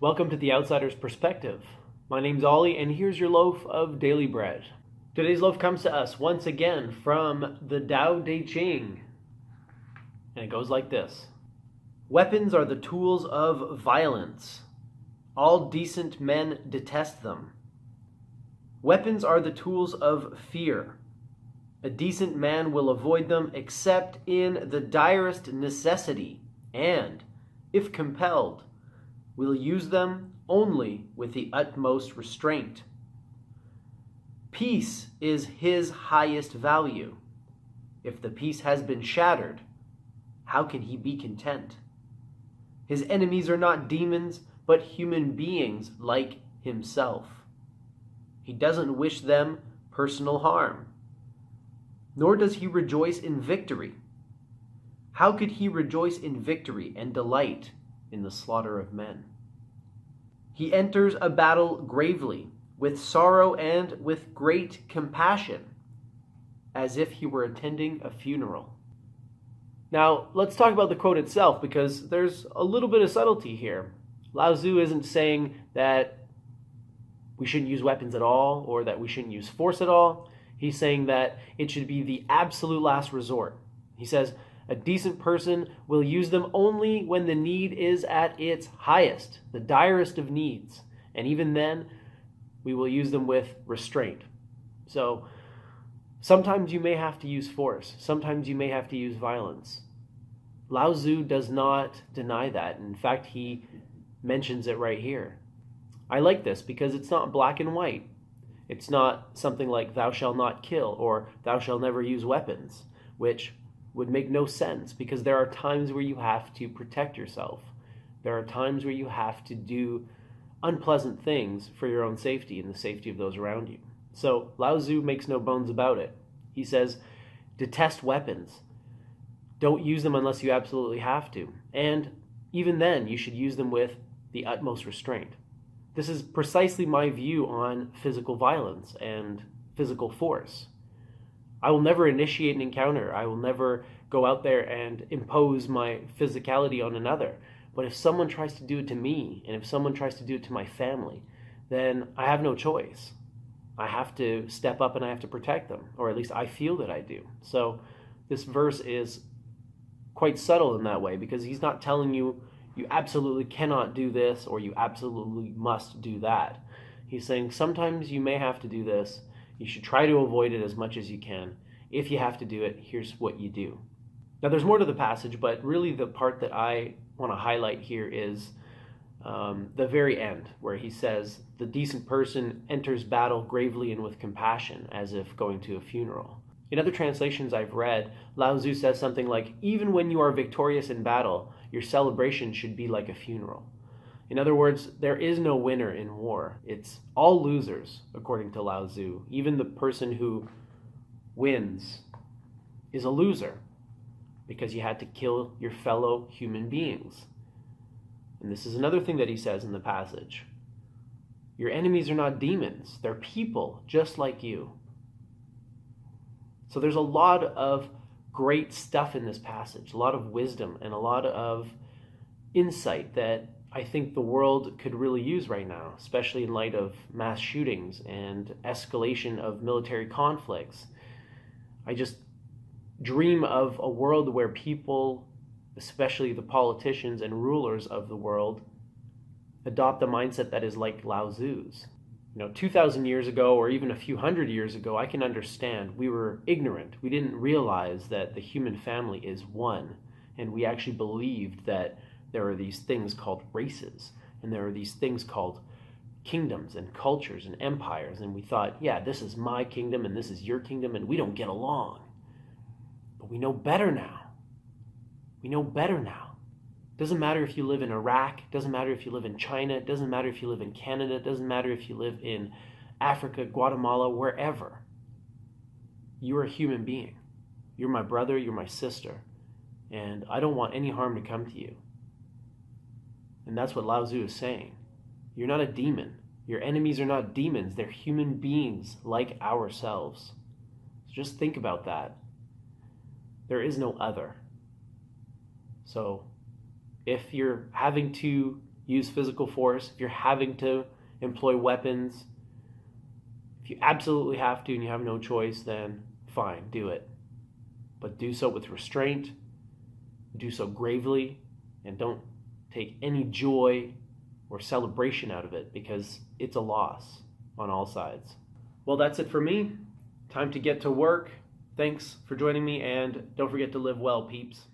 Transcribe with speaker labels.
Speaker 1: Welcome to the Outsider's Perspective. My name's Ollie, and here's your loaf of daily bread. Today's loaf comes to us once again from the Tao Te Ching, and it goes like this. Weapons are the tools of violence. All decent men detest them. Weapons are the tools of fear. A decent man will avoid them except in the direst necessity, and, if compelled, will use them only with the utmost restraint. Peace is his highest value. If the peace has been shattered, how can he be content? His enemies are not demons, but human beings like himself. He doesn't wish them personal harm, nor does he rejoice in victory. How could he rejoice in victory and delight in the slaughter of men? He enters a battle gravely, with sorrow and with great compassion, as if he were attending a funeral. Now, let's talk about the quote itself, because there's a little bit of subtlety here. Lao Tzu isn't saying that we shouldn't use weapons at all, or that we shouldn't use force at all. He's saying that it should be the absolute last resort. He says, a decent person will use them only when the need is at its highest, the direst of needs. And even then, we will use them with restraint. So sometimes you may have to use force. Sometimes you may have to use violence. Lao Tzu does not deny that. In fact, he mentions it right here. I like this because it's not black and white. It's not something like thou shalt not kill or thou shalt never use weapons, which would make no sense because there are times where you have to protect yourself. There are times where you have to do unpleasant things for your own safety and the safety of those around you. So Lao Tzu makes no bones about it. He says, detest weapons. Don't use them unless you absolutely have to. And even then, you should use them with the utmost restraint. This is precisely my view on physical violence and physical force. I will never initiate an encounter. I will never go out there and impose my physicality on another. But if someone tries to do it to me, and if someone tries to do it to my family, then I have no choice. I have to step up and I have to protect them, or at least I feel that I do. So this verse is quite subtle in that way, because he's not telling you, you absolutely cannot do this, or you absolutely must do that. He's saying sometimes you may have to do this. You should try to avoid it as much as you can. If you have to do it, here's what you do. Now, there's more to the passage, but really the part that I want to highlight here is the very end, where he says, the decent person enters battle gravely and with compassion, as if going to a funeral. In other translations I've read, Lao Tzu says something like, even when you are victorious in battle, your celebration should be like a funeral. In other words, there is no winner in war. It's all losers, according to Lao Tzu. Even the person who wins is a loser because you had to kill your fellow human beings. And this is another thing that he says in the passage. Your enemies are not demons. They're people just like you. So there's a lot of great stuff in this passage, a lot of wisdom and a lot of insight that I think the world could really use right now, especially in light of mass shootings and escalation of military conflicts. I just dream of a world where people, especially the politicians and rulers of the world, adopt a mindset that is like Lao Tzu's. 2,000 years ago, or even a few hundred years ago, I can understand we were ignorant. We didn't realize that the human family is one, and we actually believed that there are these things called races, and there are these things called kingdoms and cultures and empires, and we thought, yeah, this is my kingdom and this is your kingdom, and we don't get along. But we know better now. We know better now. Doesn't matter if you live in Iraq, doesn't matter if you live in China, it doesn't matter if you live in Canada, it doesn't matter if you live in Africa, Guatemala, wherever. You're a human being. You're my brother, you're my sister, and I don't want any harm to come to you. And that's what Lao Tzu is saying. You're not a demon. Your enemies are not demons. They're human beings like ourselves. So just think about that. There is no other. So if you're having to use physical force, if you're having to employ weapons, if you absolutely have to and you have no choice, then fine, do it. But do so with restraint, do so gravely, and don't take any joy or celebration out of it, because it's a loss on all sides. Well, that's it for me. Time to get to work. Thanks for joining me, and don't forget to live well, peeps.